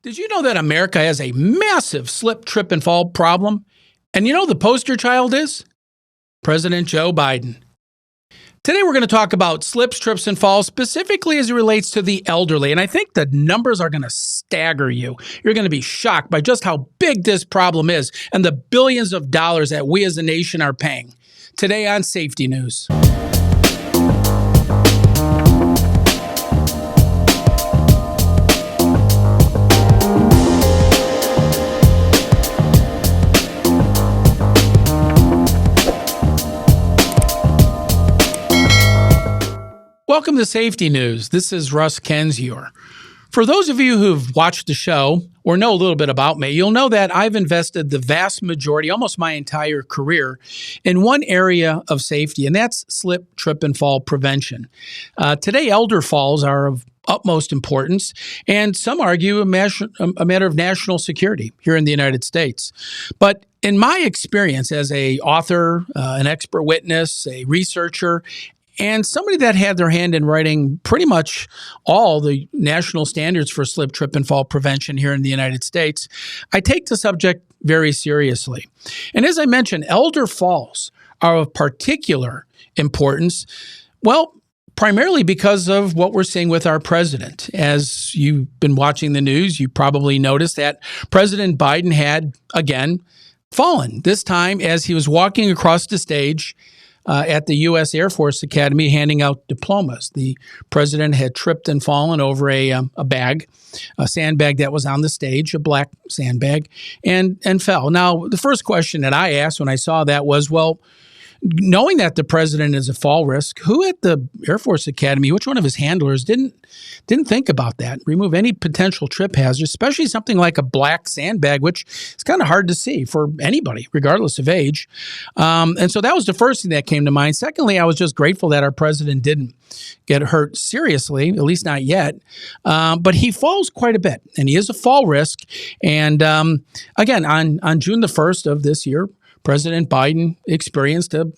Did you know that America has a massive slip, trip, and fall problem? And you know the poster child is? President Joe Biden. Today we're going to talk about slips, trips, and falls, specifically as it relates to the elderly. And I think the numbers are going to stagger you. You're going to be shocked by just how big this problem is and the billions of dollars that we as a nation are paying. Today on Safety News. Welcome to Safety News. This is Russ Kenzior. For those of you who've watched the show or know a little bit about me, you'll know that I've invested the vast majority, almost my entire career, in one area of safety, and that's slip, trip, and fall prevention. Today, elder falls are of utmost importance, and some argue a matter of national security here in the United States. But in my experience as an author, an expert witness, a researcher, and somebody that had their hand in writing pretty much all the national standards for slip, trip, and fall prevention here in the United States, I take the subject very seriously. And as I mentioned, elder falls are of particular importance, well, primarily because of what we're seeing with our president. As you've been watching the news, you probably noticed that President Biden had, again, fallen, this time as he was walking across the stage at the U.S. Air Force Academy handing out diplomas. The president had tripped and fallen over a sandbag that was on the stage, a black sandbag, and fell. Now, the first question that I asked when I saw that was, well, knowing that the president is a fall risk, who at the Air Force Academy, which one of his handlers didn't think about that, remove any potential trip hazard, especially something like a black sandbag, which is kind of hard to see for anybody, regardless of age. And so that was the first thing that came to mind. Secondly, I was just grateful that our president didn't get hurt seriously, at least not yet. But he falls quite a bit, and he is a fall risk. And again, on June the 1st of this year, President Biden experienced a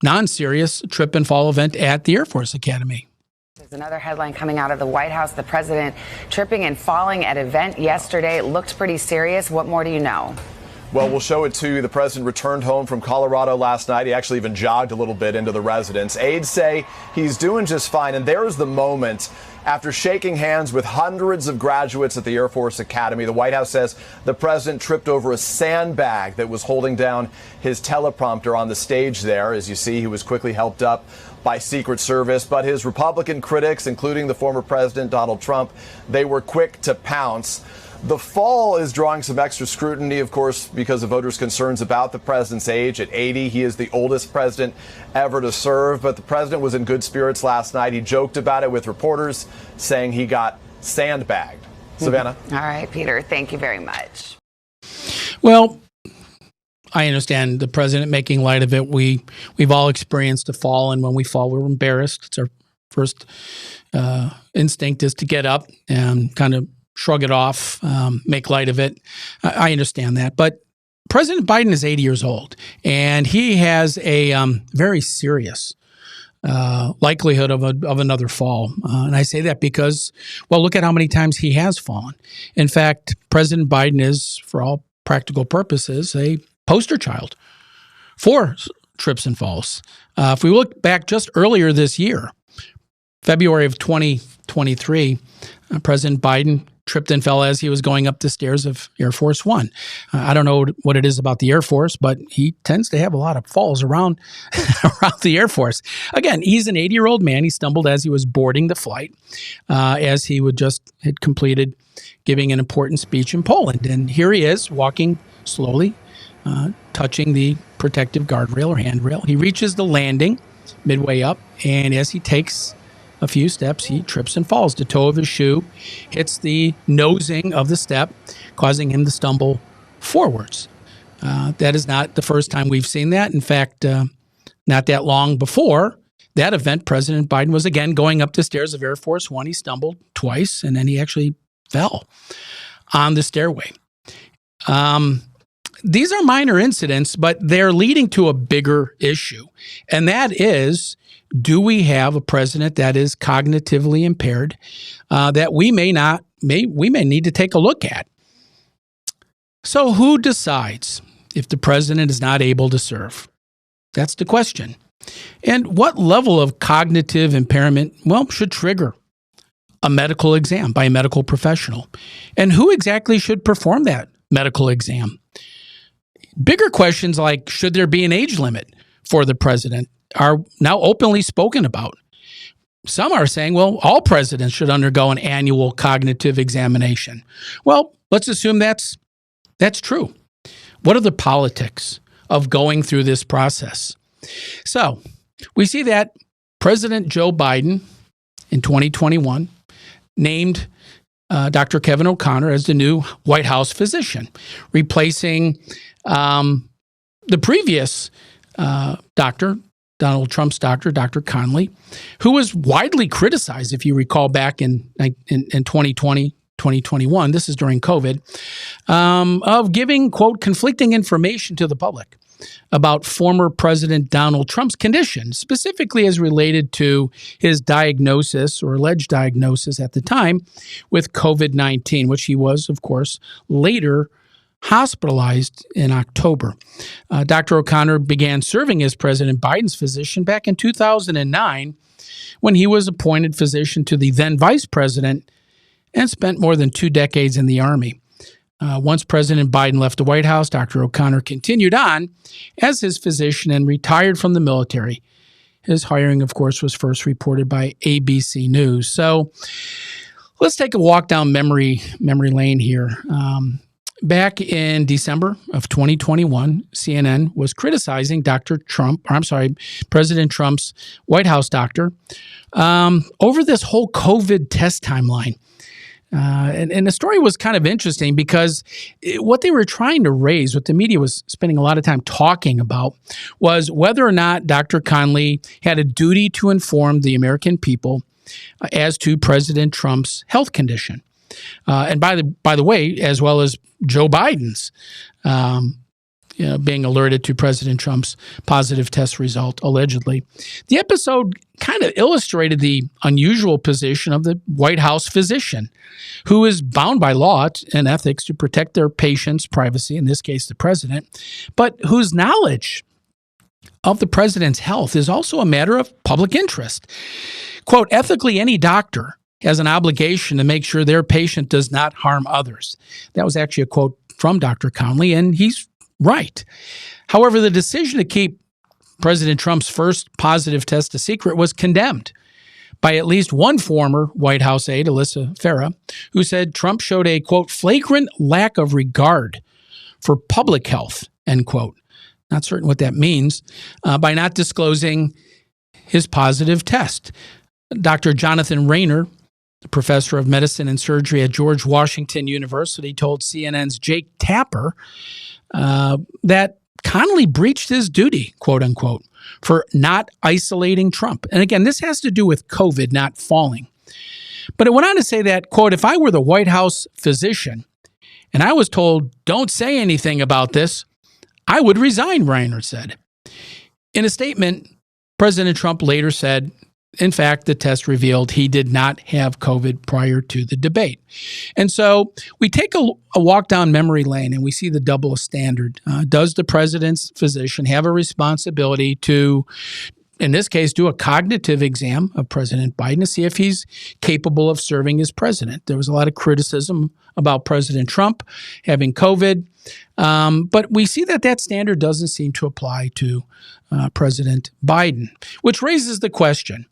non-serious trip and fall event at the Air Force Academy. There's another headline coming out of the White House. The president tripping and falling at an event yesterday. It looked pretty serious. What more do you know? Well, we'll show it to you. The president returned home from Colorado last night. He actually even jogged a little bit into the residence. Aides say he's doing just fine. And there's the moment after shaking hands with hundreds of graduates at the Air Force Academy. The White House says the president tripped over a sandbag that was holding down his teleprompter on the stage there. As you see, he was quickly helped up by Secret Service. But his Republican critics, including the former president, Donald Trump, they were quick to pounce. The fall is drawing some extra scrutiny, of course, because of voters' concerns about the president's age. At 80, he is the oldest president ever to serve. But the president was in good spirits last night. He joked about it with reporters, saying he got sandbagged. Savannah? All right, Peter, thank you very much. Well, I understand the president making light of it. We've all experienced a fall, and when we fall, we're embarrassed. It's our first instinct is to get up and kind of shrug it off, make light of it. I understand that. But President Biden is 80 years old, and he has a very serious likelihood of another fall. And I say that because, well, look at how many times he has fallen. In fact, President Biden is, for all practical purposes, a poster child for trips and falls. If we look back just earlier this year, February of 2023, President Biden tripped and fell as he was going up the stairs of Air Force One. I don't know what it is about the Air Force, but he tends to have a lot of falls around the Air Force. Again, he's an 80-year-old man. He stumbled as he was boarding the flight, as he had completed giving an important speech in Poland. And here he is walking slowly, touching the protective guardrail or handrail. He reaches the landing midway up, and as he takes a few steps, he trips and falls. The toe of his shoe hits the nosing of the step, causing him to stumble forwards. That is not the first time we've seen that. In fact, not that long before that event, President Biden was again going up the stairs of Air Force One. He stumbled twice, and then he actually fell on the stairway. These are minor incidents, but they're leading to a bigger issue, and that is, do we have a president that is cognitively impaired, that we may not we may need to take a look at. So who decides if the president is not able to serve? That's the question. And what level of cognitive impairment, should trigger a medical exam by a medical professional? And who exactly should perform that medical exam? Bigger questions like, should there be an age limit for the president, are now openly spoken about. Some are saying, all presidents should undergo an annual cognitive examination. Well, let's assume that's true. What are the politics of going through this process? So we see that President Joe Biden in 2021 named Dr. Kevin O'Connor as the new White House physician, replacing the previous doctor, Donald Trump's doctor, Dr. Conley, who was widely criticized, if you recall, back in 2020, 2021, this is during COVID, of giving, quote, conflicting information to the public about former President Donald Trump's condition, specifically as related to his diagnosis or alleged diagnosis at the time with COVID-19, which he was, of course, later hospitalized in October. Dr. O'Connor began serving as President Biden's physician back in 2009 when he was appointed physician to the then vice president and spent more than 2 decades in the Army. Once President Biden left the White House, Dr. O'Connor continued on as his physician and retired from the military. His hiring, of course, was first reported by ABC News. So let's take a walk down memory lane here. Back in December of 2021, CNN was criticizing President Trump's White House doctor over this whole COVID test timeline. And the story was kind of interesting because what they were trying to raise, what the media was spending a lot of time talking about, was whether or not Dr. Conley had a duty to inform the American people as to President Trump's health condition. And by the way, as well as Joe Biden's, being alerted to President Trump's positive test result, allegedly. The episode kind of illustrated the unusual position of the White House physician, who is bound by law and ethics to protect their patient's privacy, in this case, the president, but whose knowledge of the president's health is also a matter of public interest. Quote, ethically, any doctor has an obligation to make sure their patient does not harm others. That was actually a quote from Dr. Conley, and he's right. However, the decision to keep President Trump's first positive test a secret was condemned by at least one former White House aide, Alyssa Farah, who said Trump showed a, quote, flagrant lack of regard for public health, end quote. Not certain what that means, by not disclosing his positive test. Dr. Jonathan Rayner, the professor of medicine and surgery at George Washington University, told CNN's Jake Tapper that Conley breached his duty, quote unquote, for not isolating Trump. And again, this has to do with COVID not falling. But it went on to say that, quote, if I were the White House physician and I was told, don't say anything about this, I would resign, Reiner said. In a statement, President Trump later said, in fact, the test revealed he did not have COVID prior to the debate. And so we take a walk down memory lane and we see the double standard. Does the president's physician have a responsibility to, in this case, do a cognitive exam of President Biden to see if he's capable of serving as president? There was a lot of criticism about President Trump having COVID, but we see that standard doesn't seem to apply to President Biden, which raises the question,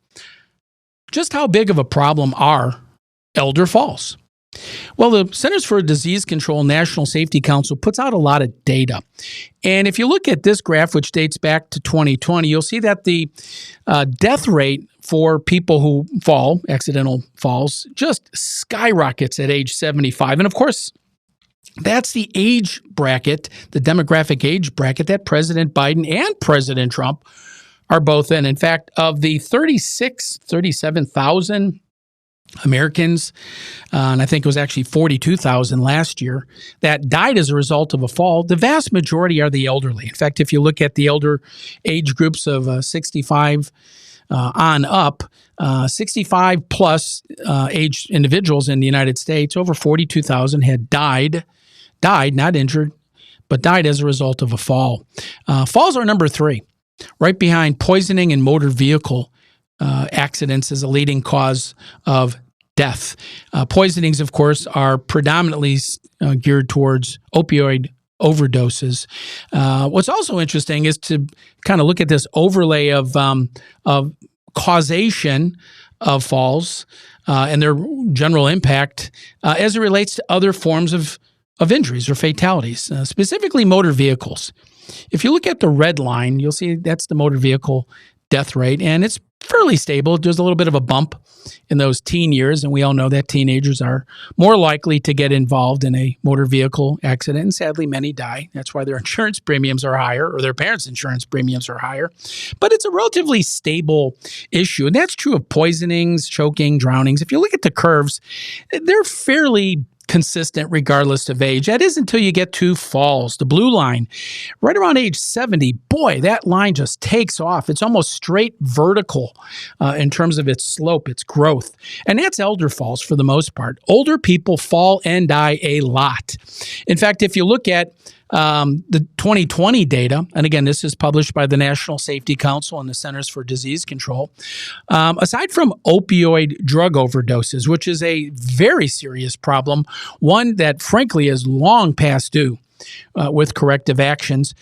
just how big of a problem are elder falls? Well, the Centers for Disease Control National Safety Council puts out a lot of data. And if you look at this graph, which dates back to 2020, you'll see that the death rate for people who fall, accidental falls, just skyrockets at age 75. And of course, that's the age bracket, the demographic age bracket that President Biden and President Trump are both in. In fact, of the 37,000 Americans, and I think it was actually 42,000 last year, that died as a result of a fall, the vast majority are the elderly. In fact, if you look at the elder age groups of 65 on up, 65 plus aged individuals in the United States, over 42,000 had died, not injured, but died as a result of a fall. Falls are number 3, right behind poisoning and motor vehicle accidents as a leading cause of death. Poisonings, of course, are predominantly geared towards opioid overdoses. What's also interesting is to kind of look at this overlay of causation of falls and their general impact as it relates to other forms of injuries or fatalities, specifically motor vehicles. If you look at the red line, you'll see that's the motor vehicle death rate, and it's fairly stable. There's a little bit of a bump in those teen years, and we all know that teenagers are more likely to get involved in a motor vehicle accident, and sadly, many die. That's why their insurance premiums are higher, or their parents' insurance premiums are higher. But it's a relatively stable issue, and that's true of poisonings, choking, drownings. If you look at the curves, they're fairly consistent regardless of age. That is until you get to falls. The blue line, right around age 70, boy, that line just takes off. It's almost straight vertical in terms of its slope, its growth. And that's elder falls for the most part. Older people fall and die a lot. In fact, if you look at the 2020 data, and again, this is published by the National Safety Council and the Centers for Disease Control, aside from opioid drug overdoses, which is a very serious problem, one that frankly is long past due with corrective actions,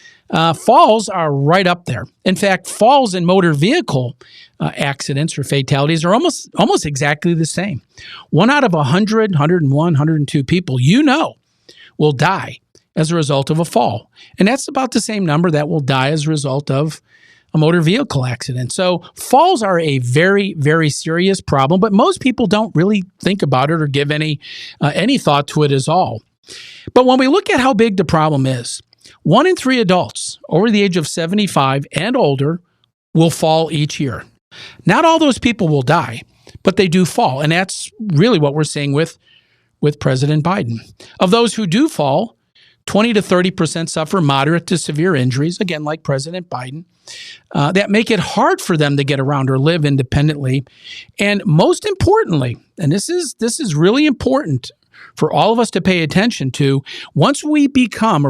falls are right up there. In fact, falls in motor vehicle accidents or fatalities are almost exactly the same. 1 out of 100, 101, 102 people will die as a result of a fall. And that's about the same number that will die as a result of a motor vehicle accident. So falls are a very, very serious problem, but most people don't really think about it or give any thought to it at all. But when we look at how big the problem is, 1 in 3 adults over the age of 75 and older will fall each year. Not all those people will die, but they do fall. And that's really what we're seeing with President Biden. Of those who do fall, 20 to 30% suffer moderate to severe injuries, again, like President Biden, that make it hard for them to get around or live independently. And most importantly, and this is really important for all of us to pay attention to, once you become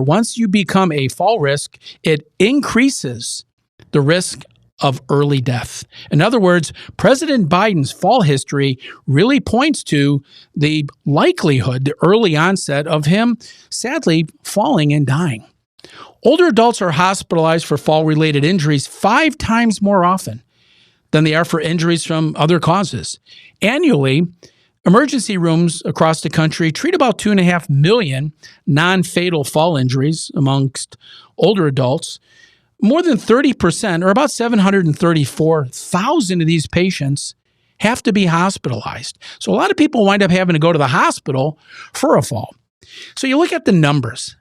a fall risk, it increases the risk of early death. In other words, President Biden's fall history really points to the likelihood, the early onset of him sadly falling and dying. Older adults are hospitalized for fall-related injuries 5 times more often than they are for injuries from other causes. Annually, emergency rooms across the country treat about 2.5 million non-fatal fall injuries amongst older adults. More than 30%, or about 734,000 of these patients, have to be hospitalized. So a lot of people wind up having to go to the hospital for a fall. So you look at the numbers,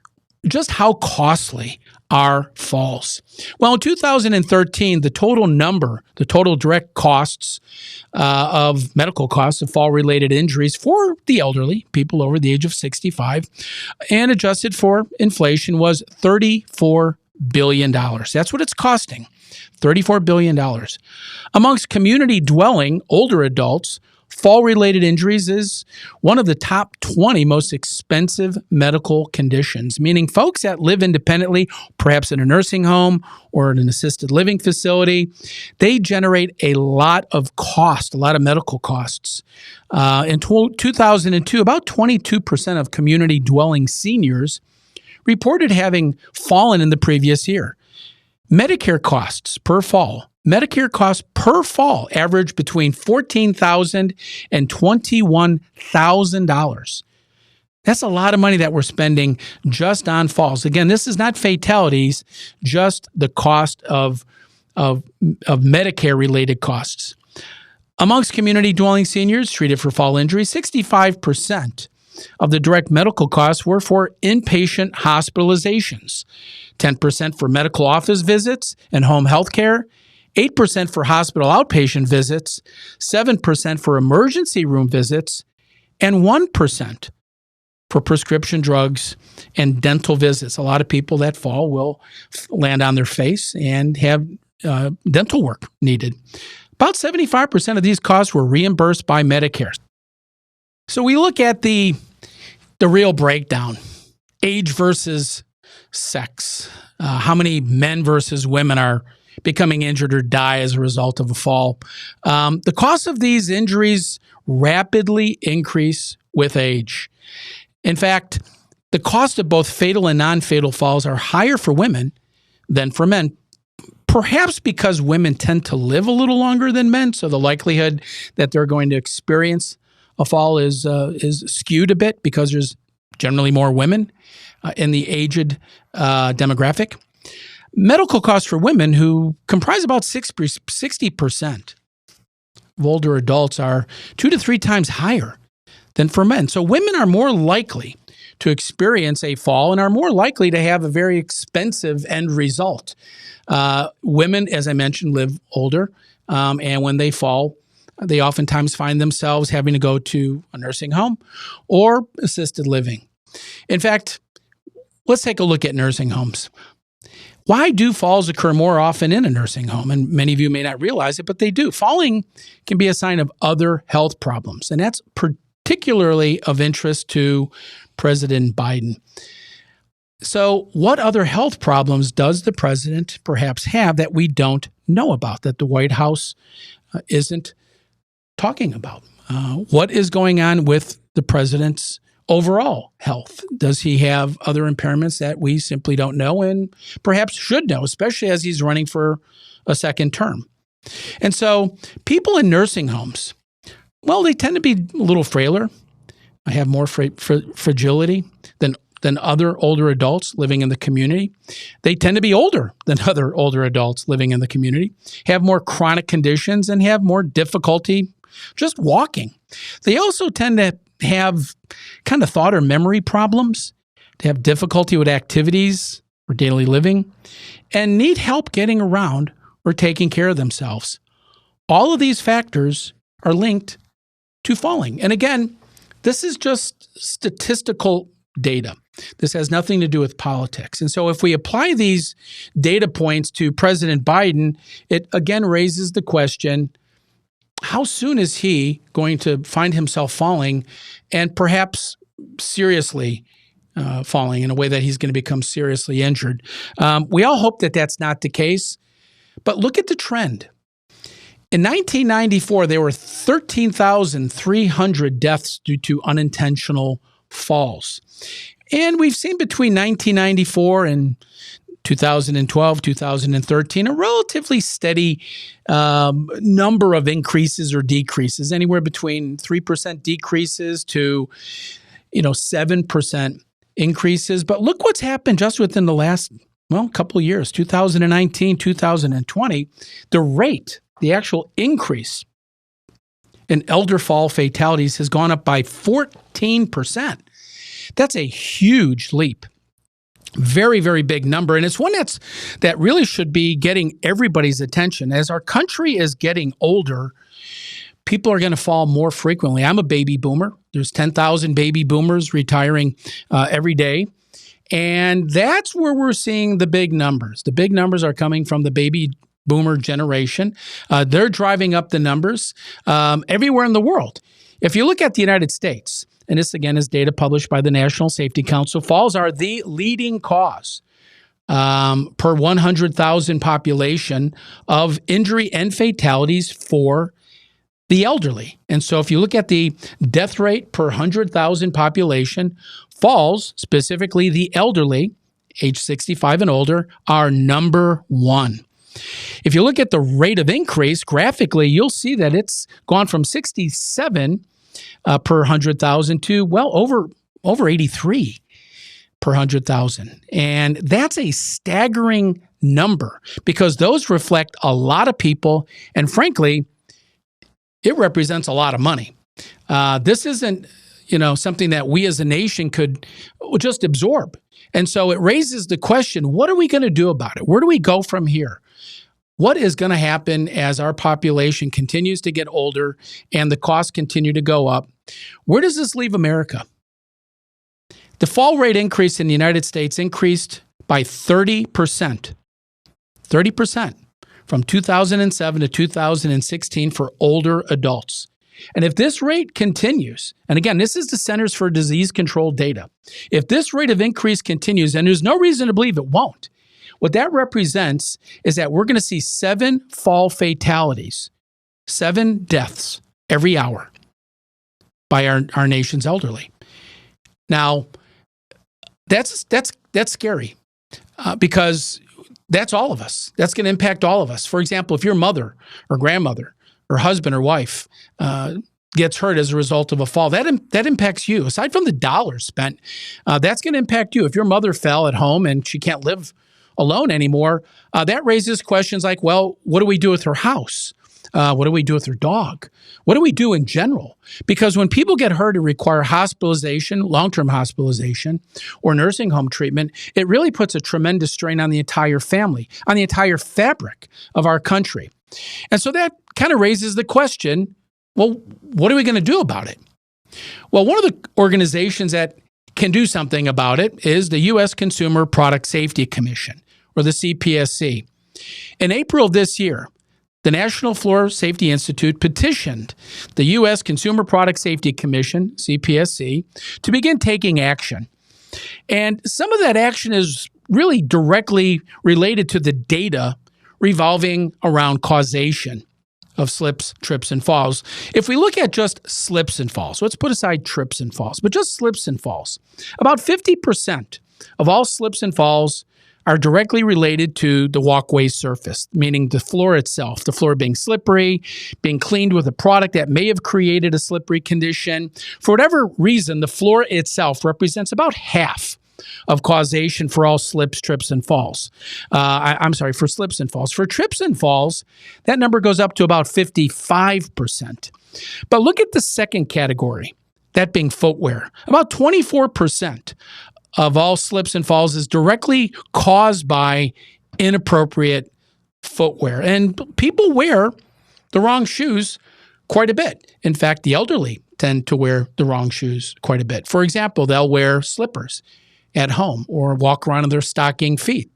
just how costly are falls. Well, in 2013, the total direct costs of medical costs of fall-related injuries for the elderly, people over the age of 65, and adjusted for inflation was $34 billion. That's what it's costing, $34 billion. Amongst community-dwelling older adults, fall-related injuries is one of the top 20 most expensive medical conditions, meaning folks that live independently, perhaps in a nursing home or in an assisted living facility, they generate a lot of cost, a lot of medical costs. In 2002, about 22% of community-dwelling seniors reported having fallen in the previous year. Medicare costs per fall average between $14,000 and $21,000. That's a lot of money that we're spending just on falls. Again, this is not fatalities, just the cost of Medicare-related costs. Amongst community-dwelling seniors treated for fall injury, 65% of the direct medical costs were for inpatient hospitalizations, 10% for medical office visits and home health care, 8% for hospital outpatient visits, 7% for emergency room visits, and 1% for prescription drugs and dental visits. A lot of people that fall will land on their face and have dental work needed. About 75% of these costs were reimbursed by Medicare. So we look at the real breakdown, age versus sex, how many men versus women are becoming injured or die as a result of a fall. The cost of these injuries rapidly increase with age. In fact, the cost of both fatal and non-fatal falls are higher for women than for men, perhaps because women tend to live a little longer than men, so the likelihood that they're going to experience a fall is skewed a bit because there's generally more women in the aged demographic. Medical costs for women, who comprise about 60% of older adults, are 2 to 3 times higher than for men. So women are more likely to experience a fall and are more likely to have a very expensive end result. Women, as I mentioned, live older, and when they fall, they oftentimes find themselves having to go to a nursing home or assisted living. In fact, let's take a look at nursing homes. Why do falls occur more often in a nursing home? And many of you may not realize it, but they do. Falling can be a sign of other health problems, and that's particularly of interest to President Biden. So what other health problems does the president perhaps have that we don't know about, that the White House isn't talking about? What is going on with the president's overall health? Does he have other impairments that we simply don't know and perhaps should know, especially as he's running for a second term? And so people in nursing homes, well, they tend to be a little frailer. I have more fragility than other older adults living in the community. They tend to be older than other older adults living in the community, have more chronic conditions, and have more difficulty just walking. They also tend to have kind of thought or memory problems, to have difficulty with activities or daily living, and need help getting around or taking care of themselves. All of these factors are linked to falling. And again, this is just statistical data. This has nothing to do with politics. And so if we apply these data points to President Biden, it again raises the question, how soon is he going to find himself falling and perhaps seriously falling in a way that he's going to become seriously injured? We all hope that that's not the case, but look at the trend. In 1994, there were 13,300 deaths due to unintentional falls. And we've seen between 1994 and 2012, 2013, a relatively steady number of increases or decreases, anywhere between 3% decreases to 7% increases. But look what's happened just within the last, couple of years, 2019, 2020, the actual increase in elder fall fatalities has gone up by 14%. That's a huge leap. Very, very big number. And it's one that really should be getting everybody's attention. As our country is getting older, people are going to fall more frequently. I'm a baby boomer. There's 10,000 baby boomers retiring every day. And that's where we're seeing the big numbers. The big numbers are coming from the baby boomer generation. They're driving up the numbers everywhere in the world. If you look at the United States, and this again is data published by the National Safety Council, falls are the leading cause per 100,000 population of injury and fatalities for the elderly. And so if you look at the death rate per 100,000 population, falls, specifically the elderly, age 65 and older, are number one. If you look at the rate of increase graphically, you'll see that it's gone from 67 per 100,000 to over 83 per 100,000. And that's a staggering number because those reflect a lot of people. And frankly, it represents a lot of money. This isn't, something that we as a nation could just absorb. And so it raises the question, what are we going to do about it? Where do we go from here? What is going to happen as our population continues to get older and the costs continue to go up? Where does this leave America? The fall rate increase in the United States increased by 30%. 30% from 2007 to 2016 for older adults. And if this rate continues, and again, this is the Centers for Disease Control data, if this rate of increase continues, and there's no reason to believe it won't, what that represents is that we're going to see 7 fall fatalities, 7 deaths every hour by our nation's elderly. Now, that's scary because that's all of us. That's going to impact all of us. For example, if your mother or grandmother or husband or wife gets hurt as a result of a fall, that impacts you. Aside from the dollars spent, that's going to impact you. If your mother fell at home and she can't live alone anymore, that raises questions like, well, what do we do with her house? What do we do with her dog? What do we do in general? Because when people get hurt and require hospitalization, long-term hospitalization, or nursing home treatment, it really puts a tremendous strain on the entire family, on the entire fabric of our country. And so that kind of raises the question, well, what are we going to do about it? Well, one of the organizations that can do something about it is the U.S. Consumer Product Safety Commission, or the CPSC. In April of this year, the National Floor Safety Institute petitioned the U.S. Consumer Product Safety Commission, CPSC, to begin taking action. And some of that action is really directly related to the data revolving around causation of slips, trips, and falls. If we look at just slips and falls, let's put aside trips and falls, but just slips and falls, about 50% of all slips and falls are directly related to the walkway surface, meaning the floor itself, the floor being slippery, being cleaned with a product that may have created a slippery condition. For whatever reason, the floor itself represents about half of causation for all slips, trips, and falls. For slips and falls. For trips and falls, that number goes up to about 55%. But look at the second category, that being footwear. About 24% of all slips and falls is directly caused by inappropriate footwear. And people wear the wrong shoes quite a bit. In fact, the elderly tend to wear the wrong shoes quite a bit. For example, they'll wear slippers at home or walk around in their stocking feet.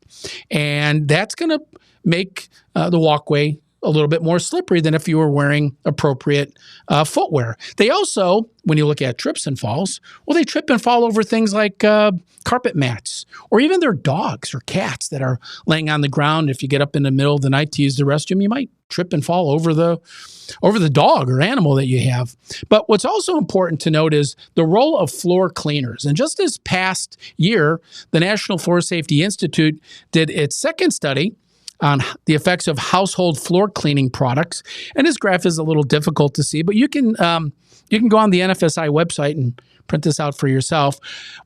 And that's going to make the walkway a little bit more slippery than if you were wearing appropriate footwear. They also, when you look at trips and falls, well, they trip and fall over things like carpet mats or even their dogs or cats that are laying on the ground. If you get up in the middle of the night to use the restroom, you might trip and fall over the dog or animal that you have. But what's also important to note is the role of floor cleaners. And just this past year, the National Floor Safety Institute did its second study on the effects of household floor cleaning products. And this graph is a little difficult to see, but you can go on the NFSI website and print this out for yourself.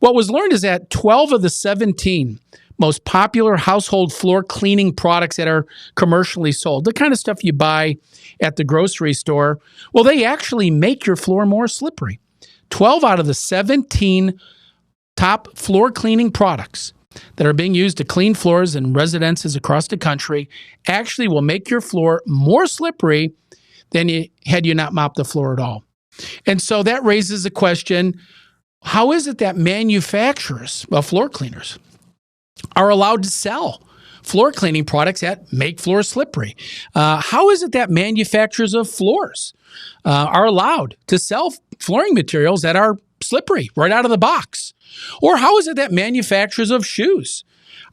What was learned is that 12 of the 17 most popular household floor cleaning products that are commercially sold, the kind of stuff you buy at the grocery store, well, they actually make your floor more slippery. 12 out of the 17 top floor cleaning products that are being used to clean floors in residences across the country actually will make your floor more slippery than had you not mopped the floor at all. And so that raises the question, how is it that manufacturers of floor cleaners are allowed to sell floor cleaning products that make floors slippery? How is it that manufacturers of floors are allowed to sell flooring materials that are slippery right out of the box? Or how is it that manufacturers of shoes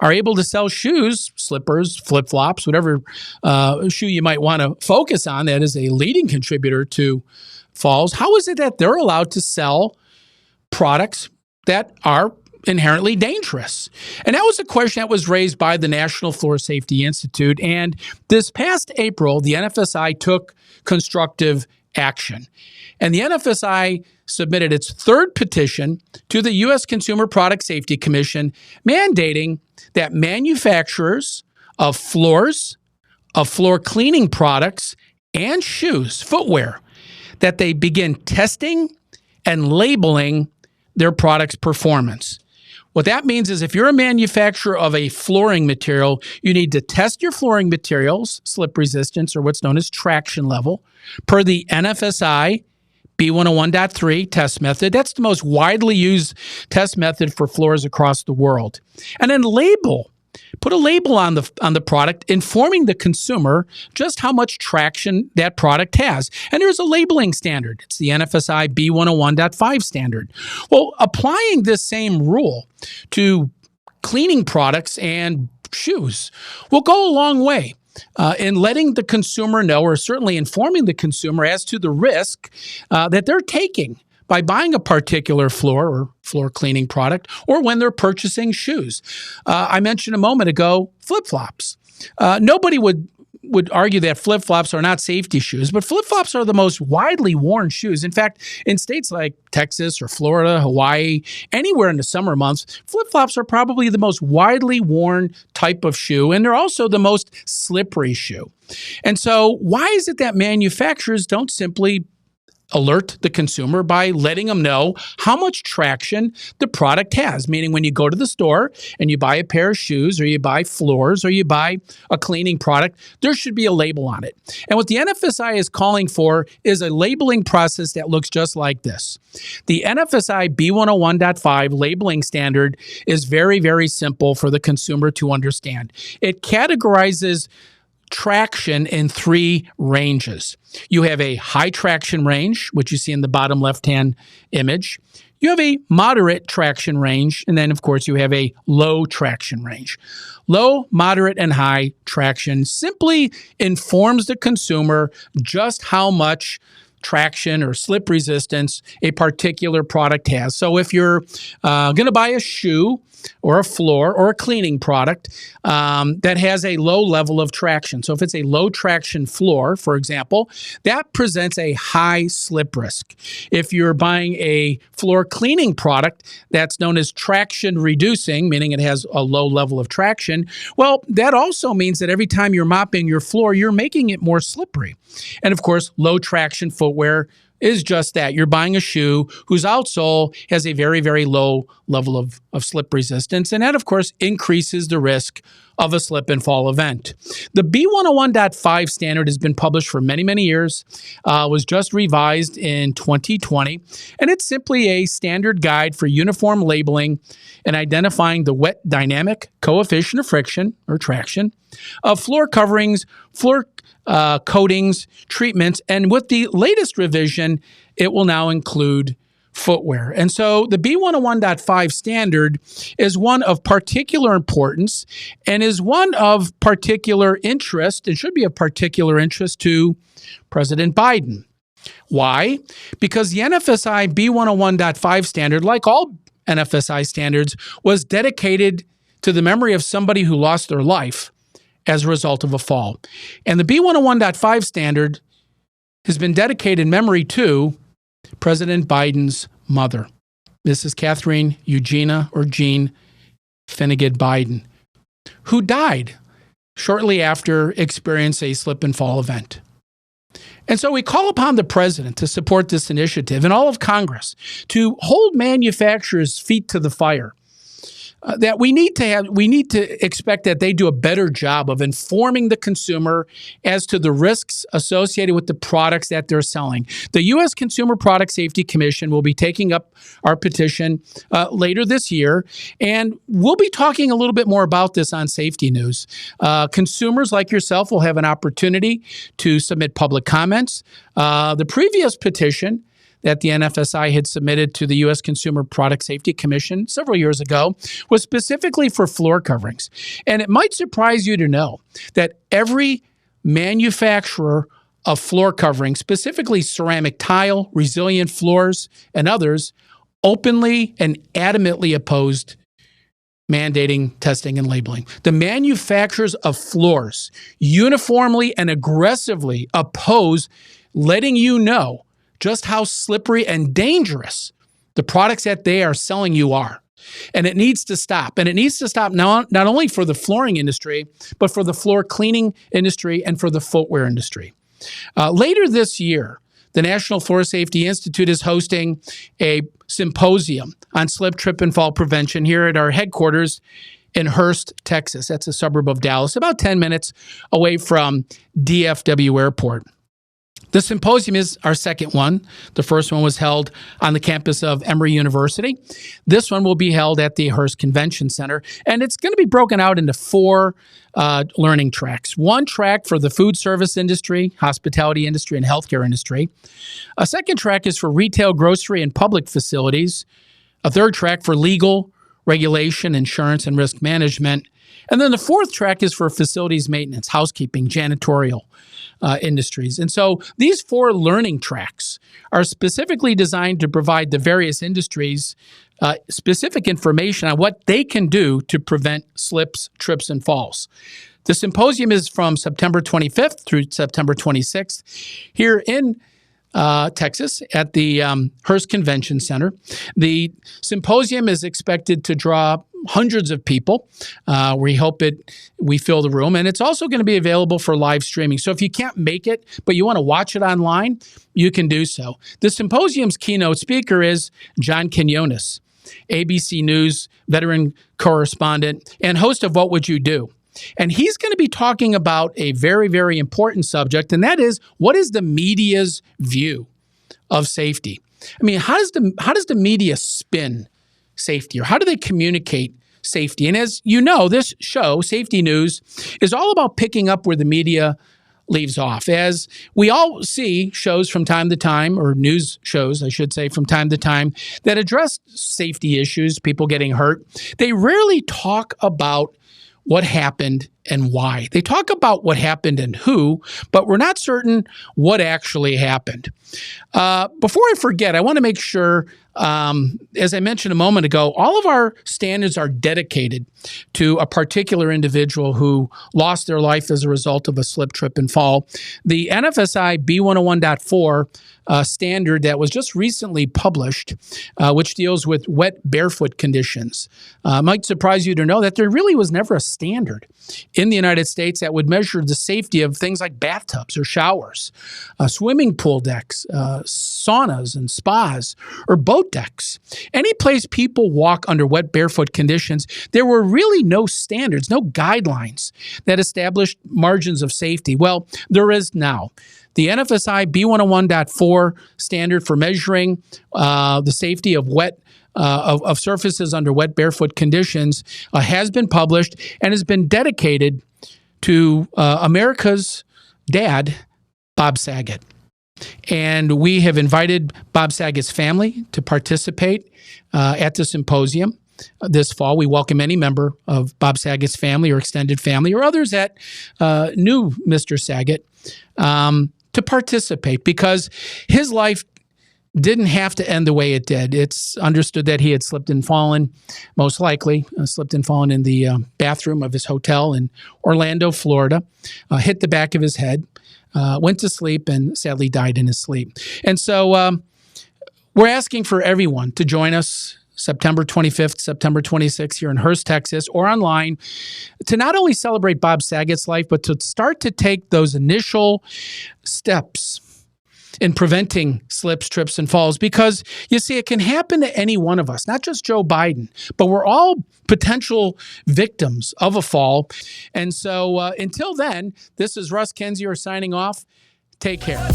are able to sell shoes, slippers, flip-flops, whatever shoe you might want to focus on that is a leading contributor to falls? How is it that they're allowed to sell products that are inherently dangerous? And that was a question that was raised by the National Floor Safety Institute. And this past April, the NFSI took constructive action. And the NFSI submitted its third petition to the U.S. Consumer Product Safety Commission, mandating that manufacturers of floors, of floor cleaning products, and shoes, footwear, that they begin testing and labeling their product's performance. What that means is if you're a manufacturer of a flooring material, you need to test your flooring materials, slip resistance, or what's known as traction level, per the NFSI B101.3 test method. That's the most widely used test method for floors across the world. And then label put a label on the product, informing the consumer just how much traction that product has. And there's a labeling standard. It's the NFSI B101.5 standard. Well, applying this same rule to cleaning products and shoes will go a long way in letting the consumer know, or certainly informing the consumer as to the risk that they're taking by buying a particular floor or floor cleaning product, or when they're purchasing shoes. I mentioned a moment ago, flip-flops. Nobody would argue that flip-flops are not safety shoes, but flip-flops are the most widely worn shoes. In fact, in states like Texas or Florida, Hawaii, anywhere in the summer months, flip-flops are probably the most widely worn type of shoe, and they're also the most slippery shoe. And so why is it that manufacturers don't simply alert the consumer by letting them know how much traction the product has? Meaning when you go to the store and you buy a pair of shoes, or you buy floors, or you buy a cleaning product, there should be a label on it. And what the NFSI is calling for is a labeling process that looks just like this. The NFSI B101.5 labeling standard is very, very simple for the consumer to understand. It categorizes traction in three ranges. You have a high traction range, which you see in the bottom left-hand image. You have a moderate traction range, and then, of course, you have a low traction range. Low, moderate, and high traction simply informs the consumer just how much traction or slip resistance a particular product has. So if you're going to buy a shoe or a floor or a cleaning product that has a low level of traction. So if it's a low traction floor, for example, that presents a high slip risk. If you're buying a floor cleaning product that's known as traction reducing, meaning it has a low level of traction, well, that also means that every time you're mopping your floor, you're making it more slippery. And of course, low traction footwear is just that. You're buying a shoe whose outsole has a very, very low level of slip resistance. And that, of course, increases the risk of a slip and fall event. The B101.5 standard has been published for many, many years, was just revised in 2020. And it's simply a standard guide for uniform labeling and identifying the wet dynamic coefficient of friction or traction of floor coverings, floor coatings, treatments, and with the latest revision, it will now include footwear. And so the B101.5 standard is one of particular importance and is one of particular interest, and should be of particular interest to President Biden. Why? Because the NFSI B101.5 standard, like all NFSI standards, was dedicated to the memory of somebody who lost their life as a result of a fall. And the B101.5 standard has been dedicated in memory to President Biden's mother, Mrs. Catherine Eugenia or Jean Finnegan Biden, who died shortly after experiencing a slip and fall event. And so we call upon the president to support this initiative and all of Congress to hold manufacturers' feet to the fire. That we need to expect that they do a better job of informing the consumer as to the risks associated with the products that they're selling. The U.S. Consumer Product Safety Commission will be taking up our petition later this year, and we'll be talking a little bit more about this on Safety News. Consumers like yourself will have an opportunity to submit public comments. The previous petition that the NFSI had submitted to the U.S. Consumer Product Safety Commission several years ago was specifically for floor coverings. And it might surprise you to know that every manufacturer of floor coverings, specifically ceramic tile, resilient floors, and others, openly and adamantly opposed mandating testing and labeling. The manufacturers of floors uniformly and aggressively oppose letting you know just how slippery and dangerous the products that they are selling you are. And it needs to stop. And it needs to stop not only for the flooring industry, but for the floor cleaning industry and for the footwear industry. Later this year, the National Floor Safety Institute is hosting a symposium on slip, trip, and fall prevention here at our headquarters in Hurst, Texas. That's a suburb of Dallas, about 10 minutes away from DFW Airport. The symposium is our second one. The first one was held on the campus of Emory University. This one will be held at the Hearst Convention Center, and it's going to be broken out into four learning tracks. One track for the food service industry, hospitality industry, and healthcare industry. A second track is for retail, grocery, and public facilities. A third track for legal, regulation, insurance, and risk management. And then the fourth track is for facilities maintenance, housekeeping, janitorial industries. And so these four learning tracks are specifically designed to provide the various industries specific information on what they can do to prevent slips, trips, and falls. The symposium is from September 25th through September 26th here in Texas at the Hearst Convention Center. The symposium is expected to draw hundreds of people. We hope we fill the room, and it's also going to be available for live streaming. So if you can't make it, but you want to watch it online, you can do so. The symposium's keynote speaker is John Quinones, ABC News veteran correspondent and host of What Would You Do? And he's going to be talking about a very, very important subject, and that is, what is the media's view of safety? I mean, how does the media spin safety, or how do they communicate safety? And as you know, this show, Safety News, is all about picking up where the media leaves off. As we all see shows from time to time, or news shows, I should say, from time to time, that address safety issues, people getting hurt, they rarely talk about what happened and why. They talk about what happened and who, but we're not certain what actually happened. Before I forget, I want to make sure, as I mentioned a moment ago, all of our standards are dedicated to a particular individual who lost their life as a result of a slip, trip, and fall. The NFSI B101.4 standard that was just recently published, which deals with wet barefoot conditions. Might surprise you to know that there really was never a standard in the United States that would measure the safety of things like bathtubs or showers, swimming pool decks, saunas and spas, or boat decks. Any place people walk under wet barefoot conditions, there were really no standards, no guidelines that established margins of safety. Well, there is now. The NFSI B101.4 standard for measuring the safety of of surfaces under wet barefoot conditions has been published and has been dedicated to America's dad, Bob Saget. And we have invited Bob Saget's family to participate at the symposium this fall. We welcome any member of Bob Saget's family or extended family or others that knew Mr. Saget to participate, because his life didn't have to end the way it did. It's understood that he had slipped and fallen, most likely slipped and fallen in the bathroom of his hotel in Orlando, Florida, hit the back of his head, went to sleep, and sadly died in his sleep. And so we're asking for everyone to join us September 25th, September 26th here in Hearst, Texas, or online, to not only celebrate Bob Saget's life, but to start to take those initial steps in preventing slips, trips, and falls. Because, you see, it can happen to any one of us, not just Joe Biden, but we're all potential victims of a fall. And so until then, this is Russ Kenzior signing off. Take care.